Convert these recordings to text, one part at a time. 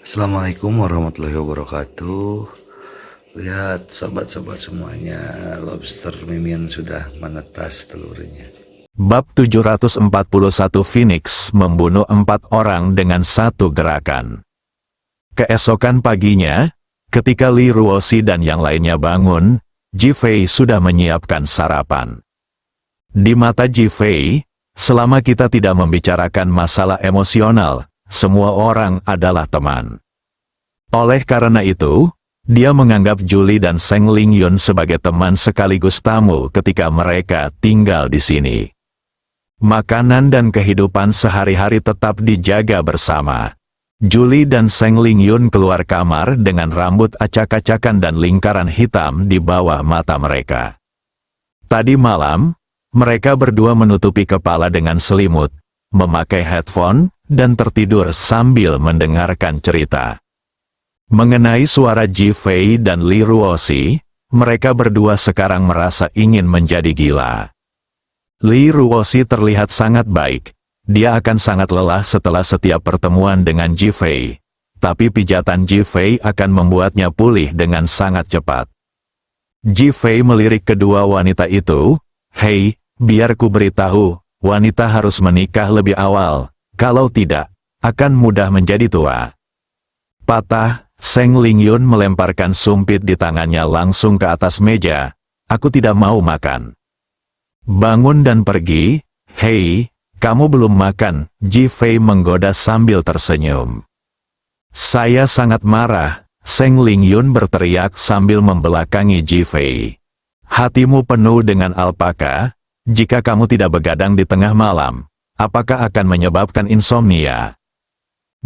Assalamualaikum warahmatullahi wabarakatuh. Lihat sobat-sobat semuanya, lobster Mimin sudah menetas telurnya. Bab 741 Phoenix membunuh 4 orang dengan satu gerakan. Keesokan paginya, ketika Li Ruoxi dan yang lainnya bangun, Ji Fei sudah menyiapkan sarapan. Di mata Ji Fei, selama kita tidak membicarakan masalah emosional, semua orang adalah teman. Oleh karena itu, dia menganggap Julie dan Seng Lingyun sebagai teman sekaligus tamu ketika mereka tinggal di sini. Makanan dan kehidupan sehari-hari tetap dijaga bersama. Julie dan Seng Lingyun keluar kamar dengan rambut acak-acakan dan lingkaran hitam di bawah mata mereka. Tadi malam, mereka berdua menutupi kepala dengan selimut, memakai headphone, dan tertidur sambil mendengarkan cerita. Mengenai suara Ji Fei dan Li Ruoxi, mereka berdua sekarang merasa ingin menjadi gila. Li Ruoxi terlihat sangat baik. Dia akan sangat lelah setelah setiap pertemuan dengan Ji Fei. Tapi pijatan Ji Fei akan membuatnya pulih dengan sangat cepat. Ji Fei melirik kedua wanita itu, "Hei, biar ku beritahu, wanita harus menikah lebih awal. Kalau tidak, akan mudah menjadi tua." Patah, Seng Lingyun melemparkan sumpit di tangannya langsung ke atas meja. "Aku tidak mau makan." "Bangun dan pergi." "Hei, kamu belum makan," Ji Fei menggoda sambil tersenyum. "Saya sangat marah," Seng Lingyun berteriak sambil membelakangi Ji Fei. "Hatimu penuh dengan alpaka, jika kamu tidak begadang di tengah malam, apakah akan menyebabkan insomnia?"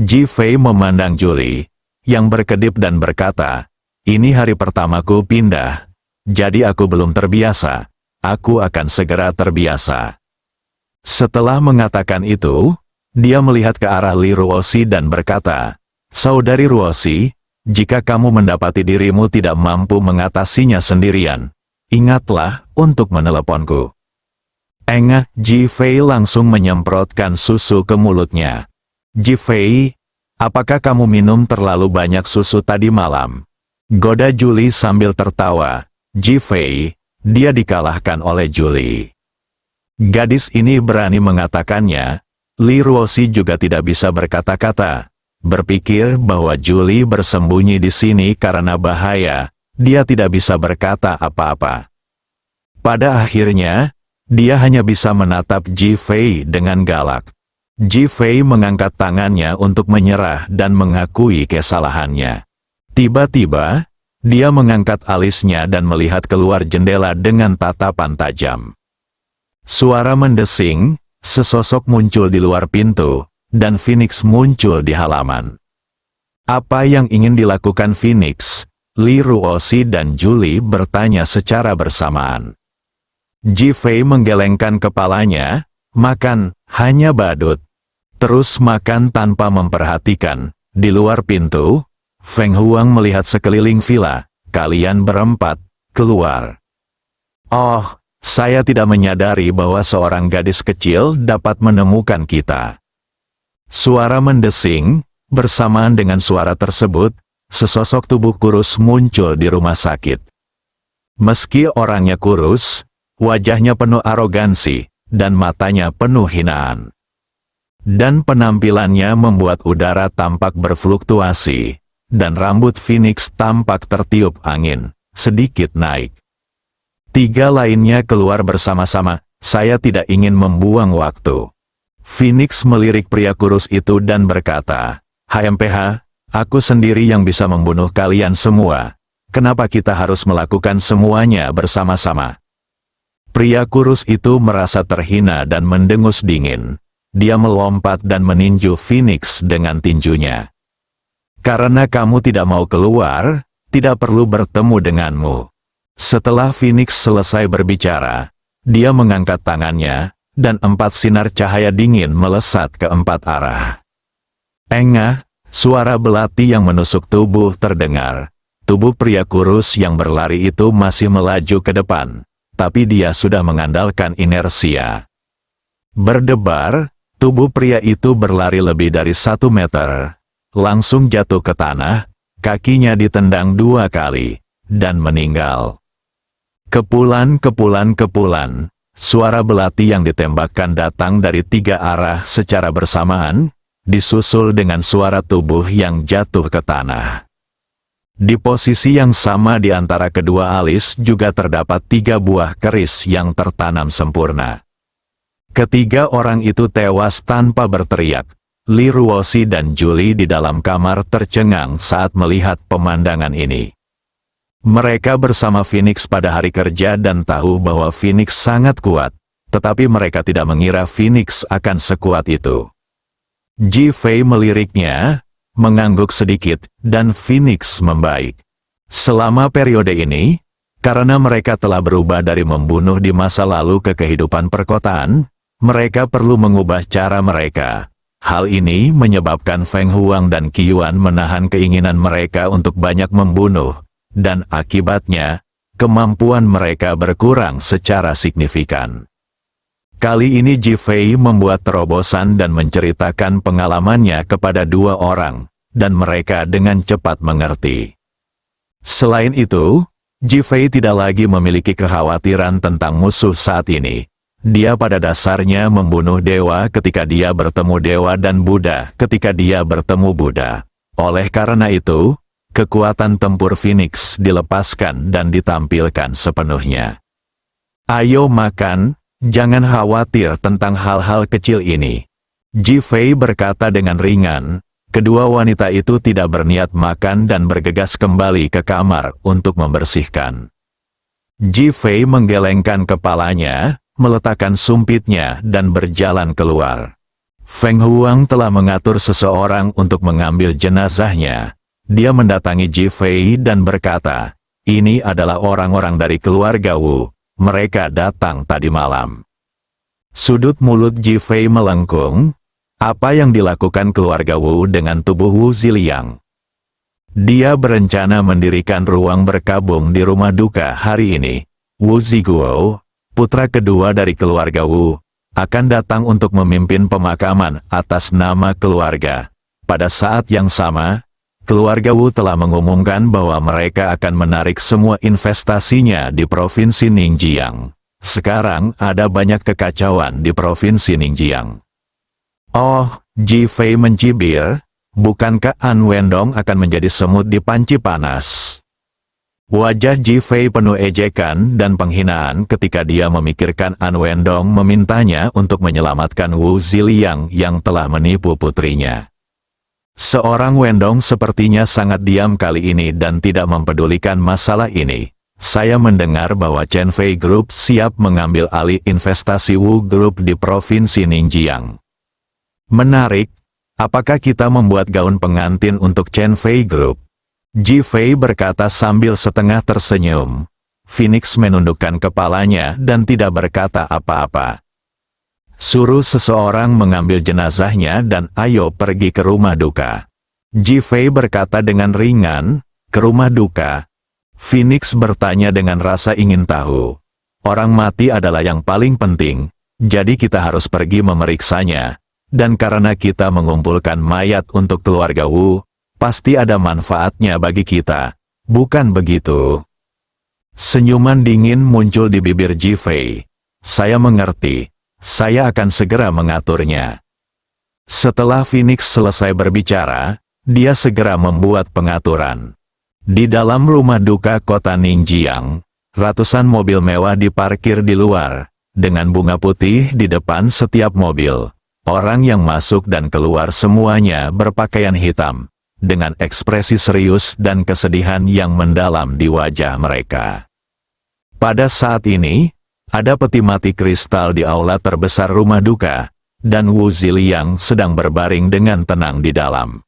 Ji Fei memandang Julie, yang berkedip dan berkata, "Ini hari pertamaku pindah, jadi aku belum terbiasa. Aku akan segera terbiasa." Setelah mengatakan itu, dia melihat ke arah Li Ruoxi dan berkata, "Saudari Ruoxi, jika kamu mendapati dirimu tidak mampu mengatasinya sendirian, ingatlah untuk meneleponku." Engah, Ji Fei langsung menyemprotkan susu ke mulutnya. "Ji Fei, apakah kamu minum terlalu banyak susu tadi malam?" Goda Julie sambil tertawa. Ji Fei, dia dikalahkan oleh Julie. Gadis ini berani mengatakannya. Li Ruoxi juga tidak bisa berkata-kata. Berpikir bahwa Julie bersembunyi di sini karena bahaya, dia tidak bisa berkata apa-apa. Pada akhirnya, dia hanya bisa menatap Ji Fei dengan galak. Ji Fei mengangkat tangannya untuk menyerah dan mengakui kesalahannya. Tiba-tiba, dia mengangkat alisnya dan melihat keluar jendela dengan tatapan tajam. Suara mendesing, sesosok muncul di luar pintu, dan Phoenix muncul di halaman. Apa yang ingin dilakukan Phoenix? Li Ruoxi dan Julie bertanya secara bersamaan. Ji Fei menggelengkan kepalanya, "Makan, hanya badut." Terus makan tanpa memperhatikan. Di luar pintu, Feng Huang melihat sekeliling villa. "Kalian berempat, keluar." "Oh, saya tidak menyadari bahwa seorang gadis kecil dapat menemukan kita." Suara mendesing, bersamaan dengan suara tersebut, sesosok tubuh kurus muncul di rumah sakit. Meski orangnya kurus, wajahnya penuh arogansi, dan matanya penuh hinaan. Dan penampilannya membuat udara tampak berfluktuasi, dan rambut Phoenix tampak tertiup angin, sedikit naik. Tiga lainnya keluar bersama-sama. "Saya tidak ingin membuang waktu." Phoenix melirik pria kurus itu dan berkata, "HMPH, aku sendiri yang bisa membunuh kalian semua. Kenapa kita harus melakukan semuanya bersama-sama?" Pria kurus itu merasa terhina dan mendengus dingin. Dia melompat dan meninju Phoenix dengan tinjunya. "Karena kamu tidak mau keluar, tidak perlu bertemu denganmu." Setelah Phoenix selesai berbicara, dia mengangkat tangannya, dan 4 sinar cahaya dingin melesat ke 4 arah. Engah, suara belati yang menusuk tubuh terdengar. Tubuh pria kurus yang berlari itu masih melaju ke depan, tapi dia sudah mengandalkan inersia. Berdebar, tubuh pria itu berlari lebih dari 1 meter. langsung jatuh ke tanah, kakinya ditendang 2 kali, dan meninggal. Kepulan, suara belati yang ditembakkan datang dari 3 arah secara bersamaan, disusul dengan suara tubuh yang jatuh ke tanah. Di posisi yang sama di antara kedua alis juga terdapat 3 buah keris yang tertanam sempurna. Ketiga orang itu tewas tanpa berteriak. Lee Ruoshi dan Julie di dalam kamar tercengang saat melihat pemandangan ini. Mereka bersama Phoenix pada hari kerja dan tahu bahwa Phoenix sangat kuat, tetapi mereka tidak mengira Phoenix akan sekuat itu. Ji Fei meliriknya, mengangguk sedikit, dan Phoenix membaik. Selama periode ini, karena mereka telah berubah dari membunuh di masa lalu ke kehidupan perkotaan, mereka perlu mengubah cara mereka. Hal ini menyebabkan Feng Huang dan Qiyuan menahan keinginan mereka untuk banyak membunuh, dan akibatnya, kemampuan mereka berkurang secara signifikan. Kali ini Ji Fei membuat terobosan dan menceritakan pengalamannya kepada 2 orang, dan mereka dengan cepat mengerti. Selain itu, Ji Fei tidak lagi memiliki kekhawatiran tentang musuh saat ini. Dia pada dasarnya membunuh dewa ketika dia bertemu dewa dan Buddha ketika dia bertemu Buddha. Oleh karena itu, kekuatan tempur Phoenix dilepaskan dan ditampilkan sepenuhnya. Ayo makan, jangan khawatir tentang hal-hal kecil ini. Ji Fei berkata dengan ringan. Kedua wanita itu tidak berniat makan dan bergegas kembali ke kamar untuk membersihkan. Ji Fei menggelengkan kepalanya, meletakkan sumpitnya dan berjalan keluar. Feng Huang telah mengatur seseorang untuk mengambil jenazahnya. Dia mendatangi Ji Fei dan berkata, ini adalah orang-orang dari keluarga Wu, mereka datang tadi malam. Sudut mulut Ji Fei melengkung. Apa yang dilakukan keluarga Wu dengan tubuh Wu Ziliang? Dia berencana mendirikan ruang berkabung di rumah duka hari ini. Wu Ziguo, putra kedua dari keluarga Wu, akan datang untuk memimpin pemakaman atas nama keluarga. Pada saat yang sama, keluarga Wu telah mengumumkan bahwa mereka akan menarik semua investasinya di Provinsi Ningjiang. Sekarang ada banyak kekacauan di Provinsi Ningjiang. Oh, Ji Fei mencibir, bukankah An Wendong akan menjadi semut di panci panas? Wajah Ji Fei penuh ejekan dan penghinaan ketika dia memikirkan An Wendong memintanya untuk menyelamatkan Wu Ziliang yang telah menipu putrinya. Seorang Wendong sepertinya sangat diam kali ini dan tidak mempedulikan masalah ini. Saya mendengar bahwa Chen Fei Group siap mengambil alih investasi Wu Group di Provinsi Ningjiang. Menarik, apakah kita membuat gaun pengantin untuk Chen Fei Group? Ji Fei berkata sambil setengah tersenyum. Phoenix menundukkan kepalanya dan tidak berkata apa-apa. Suruh seseorang mengambil jenazahnya dan ayo pergi ke rumah duka. Ji Fei berkata dengan ringan, ke rumah duka. Phoenix bertanya dengan rasa ingin tahu. Orang mati adalah yang paling penting, jadi kita harus pergi memeriksanya. Dan karena kita mengumpulkan mayat untuk keluarga Wu, pasti ada manfaatnya bagi kita, bukan begitu? Senyuman dingin muncul di bibir Ji Fei. Saya mengerti, saya akan segera mengaturnya. Setelah Phoenix selesai berbicara, dia segera membuat pengaturan. Di dalam rumah duka kota Ningjiang, ratusan mobil mewah diparkir di luar, dengan bunga putih di depan setiap mobil. Orang yang masuk dan keluar semuanya berpakaian hitam, dengan ekspresi serius dan kesedihan yang mendalam di wajah mereka. Pada saat ini, ada peti mati kristal di aula terbesar rumah duka, dan Wu Ziliang sedang berbaring dengan tenang di dalam.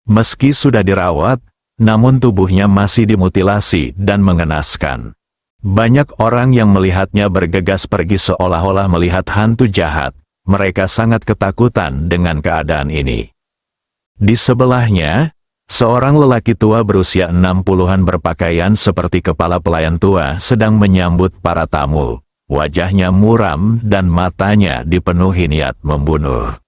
Meski sudah dirawat, namun tubuhnya masih dimutilasi dan mengenaskan. Banyak orang yang melihatnya bergegas pergi seolah-olah melihat hantu jahat. Mereka sangat ketakutan dengan keadaan ini. Di sebelahnya, seorang lelaki tua berusia 60-an berpakaian seperti kepala pelayan tua sedang menyambut para tamu. Wajahnya muram dan matanya dipenuhi niat membunuh.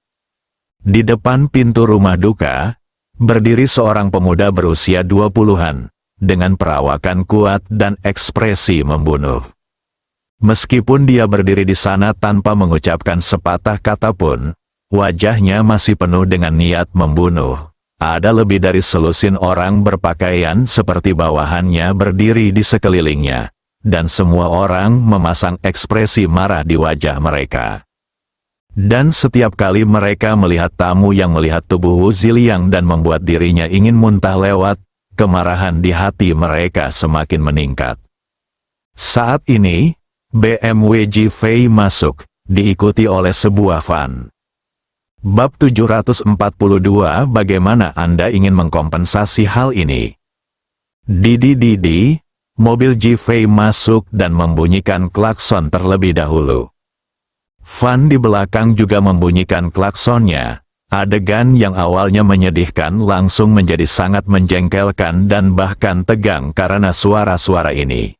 Di depan pintu rumah duka, berdiri seorang pemuda berusia 20-an, dengan perawakan kuat dan ekspresi membunuh. Meskipun dia berdiri di sana tanpa mengucapkan sepatah kata pun, wajahnya masih penuh dengan niat membunuh. Ada lebih dari selusin orang berpakaian seperti bawahannya berdiri di sekelilingnya, dan semua orang memasang ekspresi marah di wajah mereka. Dan setiap kali mereka melihat tamu yang melihat tubuh Wu Ziliang dan membuat dirinya ingin muntah lewat, kemarahan di hati mereka semakin meningkat. Saat ini, BMW Ji Fei masuk, diikuti oleh sebuah van. Bab 742. Bagaimana Anda ingin mengkompensasi hal ini? Didi, mobil Ji Fei masuk dan membunyikan klakson terlebih dahulu. Van di belakang juga membunyikan klaksonnya. Adegan yang awalnya menyedihkan langsung menjadi sangat menjengkelkan dan bahkan tegang karena suara-suara ini.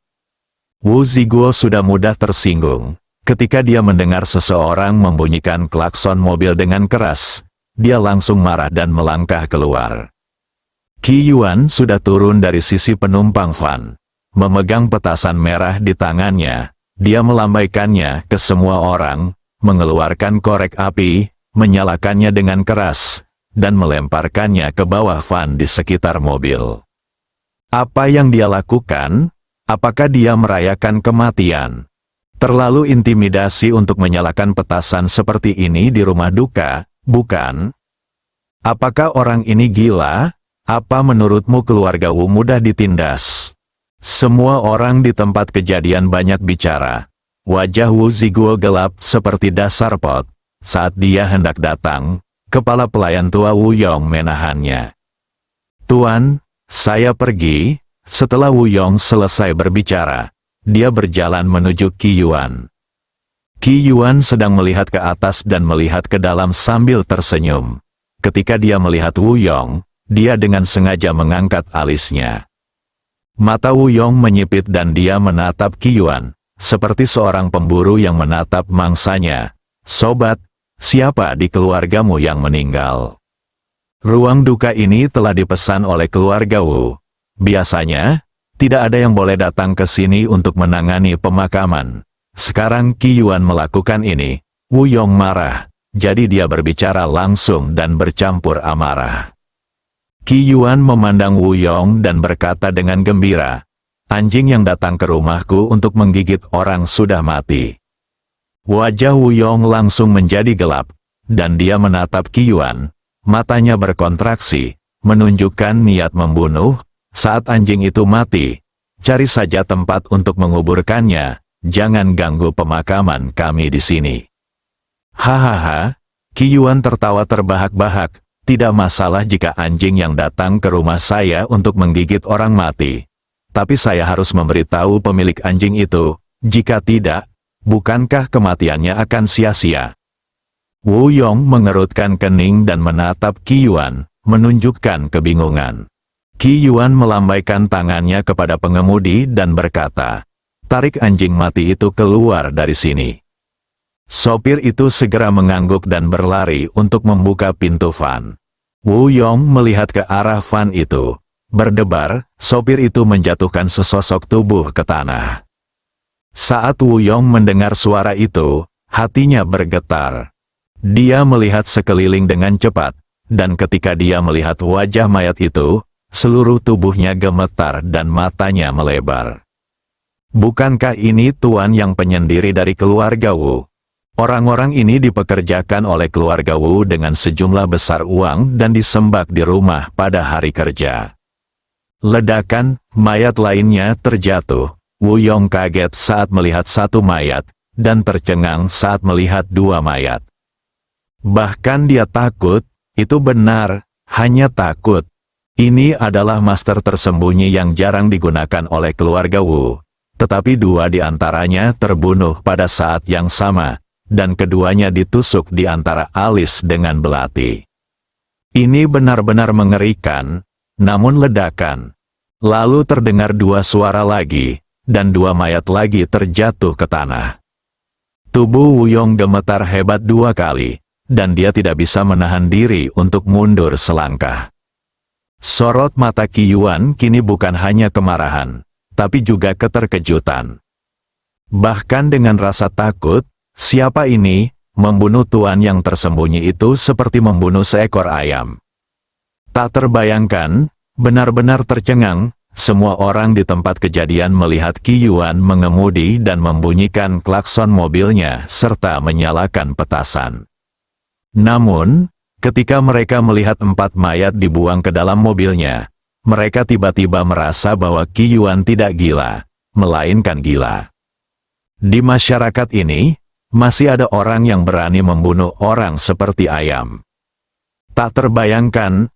Wu Ziguo sudah mudah tersinggung. Ketika dia mendengar seseorang membunyikan klakson mobil dengan keras, dia langsung marah dan melangkah keluar. Qi Yuan sudah turun dari sisi penumpang van. Memegang petasan merah di tangannya, dia melambaikannya ke semua orang, mengeluarkan korek api, menyalakannya dengan keras, dan melemparkannya ke bawah van di sekitar mobil. Apa yang dia lakukan? Apakah dia merayakan kematian? Terlalu intimidasi untuk menyalakan petasan seperti ini di rumah duka, bukan? Apakah orang ini gila? Apa menurutmu keluarga Wu mudah ditindas? Semua orang di tempat kejadian banyak bicara. Wajah Wu Ziguo gelap seperti dasar pot. Saat dia hendak datang, kepala pelayan tua Wu Yong menahannya. Tuan, saya pergi. Setelah Wu Yong selesai berbicara, dia berjalan menuju Qi Yuan. Qi Yuan sedang melihat ke atas dan melihat ke dalam sambil tersenyum. Ketika dia melihat Wu Yong, dia dengan sengaja mengangkat alisnya. Mata Wu Yong menyipit dan dia menatap Qi Yuan, seperti seorang pemburu yang menatap mangsanya. Sobat, siapa di keluargamu yang meninggal? Ruang duka ini telah dipesan oleh keluarga Wu. Biasanya, tidak ada yang boleh datang ke sini untuk menangani pemakaman. Sekarang Qi Yuan melakukan ini. Wu Yong marah, jadi dia berbicara langsung dan bercampur amarah. Qi Yuan memandang Wu Yong dan berkata dengan gembira, "Anjing yang datang ke rumahku untuk menggigit orang sudah mati." Wajah Wu Yong langsung menjadi gelap, dan dia menatap Qi Yuan. Matanya berkontraksi, menunjukkan niat membunuh. Saat anjing itu mati, cari saja tempat untuk menguburkannya, jangan ganggu pemakaman kami di sini. Hahaha, Qi Yuan tertawa terbahak-bahak, tidak masalah jika anjing yang datang ke rumah saya untuk menggigit orang mati. Tapi saya harus memberitahu pemilik anjing itu, jika tidak, bukankah kematiannya akan sia-sia? Wu Yong mengerutkan kening dan menatap Qi Yuan, menunjukkan kebingungan. Qi Yuan melambaikan tangannya kepada pengemudi dan berkata, "Tarik anjing mati itu keluar dari sini." Sopir itu segera mengangguk dan berlari untuk membuka pintu van. Wu Yong melihat ke arah van itu. Berdebar, sopir itu menjatuhkan sesosok tubuh ke tanah. Saat Wu Yong mendengar suara itu, hatinya bergetar. Dia melihat sekeliling dengan cepat, dan ketika dia melihat wajah mayat itu, seluruh tubuhnya gemetar dan matanya melebar. Bukankah ini tuan yang penyendiri dari keluarga Wu? Orang-orang ini dipekerjakan oleh keluarga Wu dengan sejumlah besar uang dan disembah di rumah pada hari kerja. Ledakan, mayat lainnya terjatuh. Wu Yong kaget saat melihat satu mayat, dan tercengang saat melihat dua mayat. Bahkan dia takut, itu benar, hanya takut. Ini adalah master tersembunyi yang jarang digunakan oleh keluarga Wu. Tetapi dua di antaranya terbunuh pada saat yang sama, dan keduanya ditusuk di antara alis dengan belati. Ini benar-benar mengerikan, namun ledakan. Lalu terdengar dua suara lagi, dan dua mayat lagi terjatuh ke tanah. Tubuh Wu Yong gemetar hebat dua kali, dan dia tidak bisa menahan diri untuk mundur selangkah. Sorot mata Qi Yuan kini bukan hanya kemarahan, tapi juga keterkejutan. Bahkan dengan rasa takut, siapa ini? Membunuh tuan yang tersembunyi itu seperti membunuh seekor ayam. Tak terbayangkan, benar-benar tercengang, semua orang di tempat kejadian melihat Qi Yuan mengemudi dan membunyikan klakson mobilnya serta menyalakan petasan. Namun, ketika mereka melihat 4 mayat dibuang ke dalam mobilnya, mereka tiba-tiba merasa bahwa Qi Yuan tidak gila, melainkan gila. Di masyarakat ini, masih ada orang yang berani membunuh orang seperti ayam. Tak terbayangkan,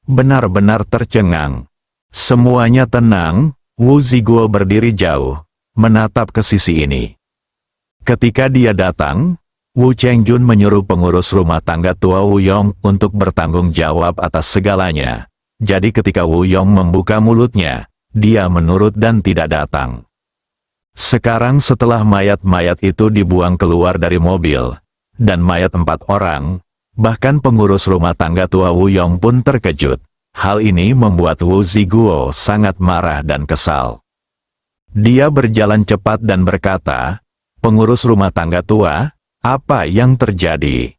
benar-benar tercengang. Semuanya tenang, Wu Ziguo berdiri jauh, menatap ke sisi ini. Ketika dia datang, Wu Chengjun menyuruh pengurus rumah tangga tua Wu Yong untuk bertanggung jawab atas segalanya. Jadi ketika Wu Yong membuka mulutnya, dia menurut dan tidak datang. Sekarang setelah mayat-mayat itu dibuang keluar dari mobil, dan mayat 4 orang, bahkan pengurus rumah tangga tua Wu Yong pun terkejut. Hal ini membuat Wu Ziguo sangat marah dan kesal. Dia berjalan cepat dan berkata, "Pengurus rumah tangga tua, apa yang terjadi?"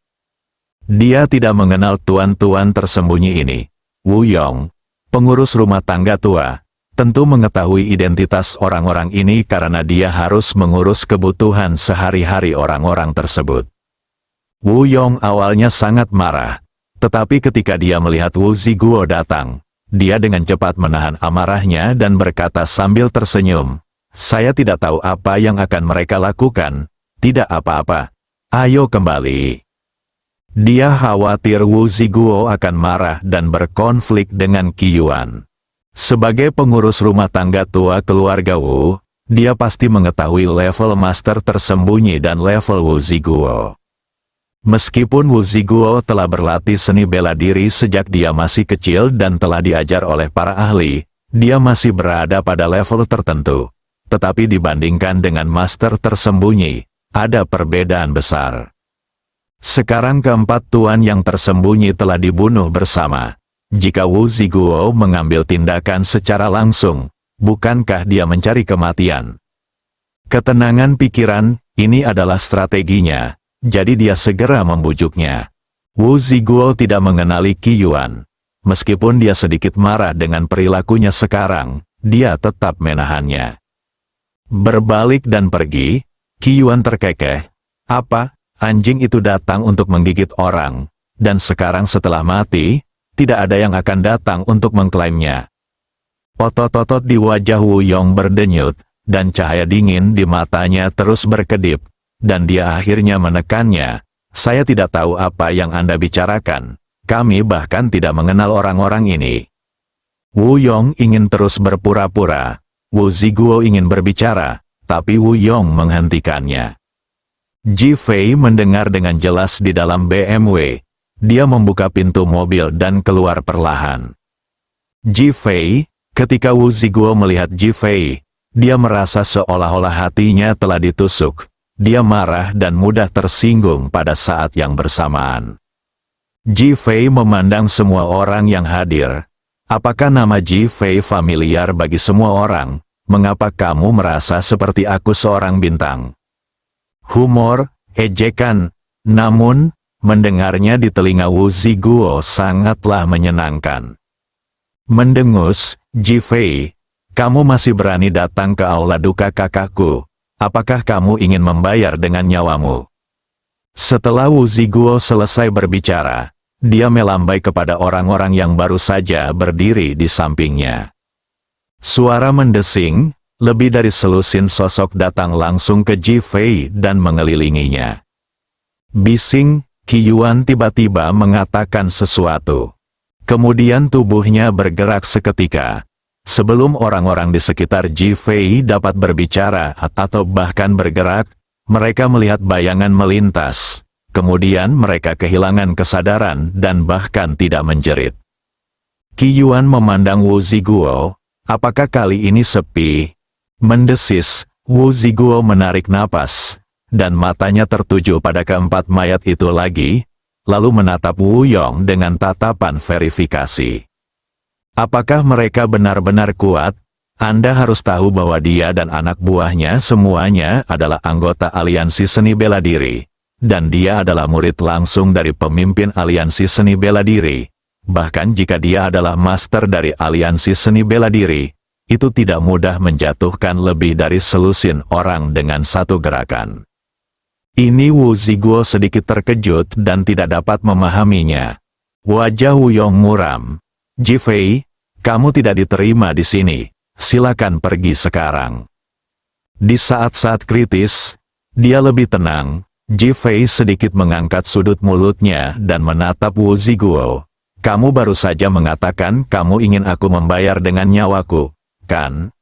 Dia tidak mengenal tuan-tuan tersembunyi ini. Wu Yong, pengurus rumah tangga tua, tentu mengetahui identitas orang-orang ini karena dia harus mengurus kebutuhan sehari-hari orang-orang tersebut. Wu Yong awalnya sangat marah, tetapi ketika dia melihat Wu Ziguo datang, dia dengan cepat menahan amarahnya dan berkata sambil tersenyum, "Saya tidak tahu apa yang akan mereka lakukan, tidak apa-apa. Ayo kembali." Dia khawatir Wu Ziguo akan marah dan berkonflik dengan Qi Yuan. Sebagai pengurus rumah tangga tua keluarga Wu, dia pasti mengetahui level master tersembunyi dan level Wu Ziguo. Meskipun Wu Ziguo telah berlatih seni bela diri sejak dia masih kecil dan telah diajar oleh para ahli, dia masih berada pada level tertentu. Tetapi dibandingkan dengan master tersembunyi, ada perbedaan besar. Sekarang keempat tuan yang tersembunyi telah dibunuh bersama. Jika Wu Ziguo mengambil tindakan secara langsung, bukankah dia mencari kematian? Ketenangan pikiran, ini adalah strateginya, jadi dia segera membujuknya. Wu Ziguo tidak mengenali Qi Yuan. Meskipun dia sedikit marah dengan perilakunya sekarang, dia tetap menahannya. Berbalik dan pergi, Qi Yuan terkekeh. "Apa? Anjing itu datang untuk menggigit orang, dan sekarang setelah mati, tidak ada yang akan datang untuk mengklaimnya." Otot-otot di wajah Wu Yong berdenyut, dan cahaya dingin di matanya terus berkedip, dan dia akhirnya menekannya. "Saya tidak tahu apa yang Anda bicarakan. Kami bahkan tidak mengenal orang-orang ini." Wu Yong ingin terus berpura-pura. Wu Ziguo ingin berbicara, tapi Wu Yong menghentikannya. Ji Fei mendengar dengan jelas di dalam BMW. Dia membuka pintu mobil dan keluar perlahan. Ji Fei, ketika Wu Ziguo melihat Ji Fei, dia merasa seolah-olah hatinya telah ditusuk. Dia marah dan mudah tersinggung pada saat yang bersamaan. Ji Fei memandang semua orang yang hadir. "Apakah nama Ji Fei familiar bagi semua orang? Mengapa kamu merasa seperti aku seorang bintang?" Humor, ejekan, namun, mendengarnya di telinga Wu Ziguo sangatlah menyenangkan. Mendengus, "Ji Fei, kamu masih berani datang ke aula duka kakakku. Apakah kamu ingin membayar dengan nyawamu?" Setelah Wu Ziguo selesai berbicara, dia melambai kepada orang-orang yang baru saja berdiri di sampingnya. Suara mendesing, lebih dari selusin sosok datang langsung ke Ji Fei dan mengelilinginya. Bising, Qi Yuan tiba-tiba mengatakan sesuatu. Kemudian tubuhnya bergerak seketika. Sebelum orang-orang di sekitar Ji Fei dapat berbicara atau bahkan bergerak, mereka melihat bayangan melintas. Kemudian mereka kehilangan kesadaran dan bahkan tidak menjerit. Qi Yuan memandang Wu Ziguo. "Apakah kali ini sepi?" Mendesis, Wu Ziguo menarik napas, dan matanya tertuju pada keempat mayat itu lagi. lalu menatap Wu Yong dengan tatapan verifikasi. Apakah mereka benar-benar kuat? Anda harus tahu bahwa dia dan anak buahnya semuanya adalah anggota aliansi seni bela diri. Dan dia adalah murid langsung dari pemimpin aliansi seni bela diri. Bahkan jika dia adalah master dari aliansi seni bela diri, itu tidak mudah menjatuhkan lebih dari selusin orang dengan satu gerakan. Ini Wu Ziguo sedikit terkejut dan tidak dapat memahaminya. Wajah Wu Yong muram. Ji Fei, kamu tidak diterima di sini. Silakan pergi sekarang. Di saat-saat kritis, dia lebih tenang. Ji Fei sedikit mengangkat sudut mulutnya dan menatap Wu Ziguo. Kamu baru saja mengatakan kamu ingin aku membayar dengan nyawaku, kan?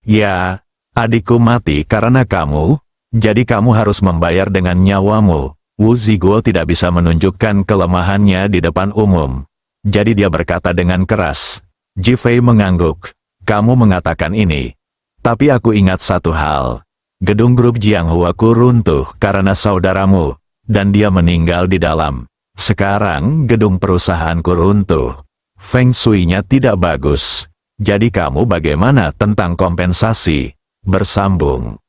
Ya, adikku mati karena kamu, jadi kamu harus membayar dengan nyawamu. Wu Ziguo tidak bisa menunjukkan kelemahannya di depan umum. Jadi dia berkata dengan keras. Ji Fei mengangguk. Kamu mengatakan ini. Tapi aku ingat satu hal. Gedung grup Jianghuaku runtuh karena saudaramu, dan dia meninggal di dalam. Sekarang gedung perusahaanku runtuh. Feng Shui-nya tidak bagus. Jadi kamu bagaimana tentang kompensasi? Bersambung.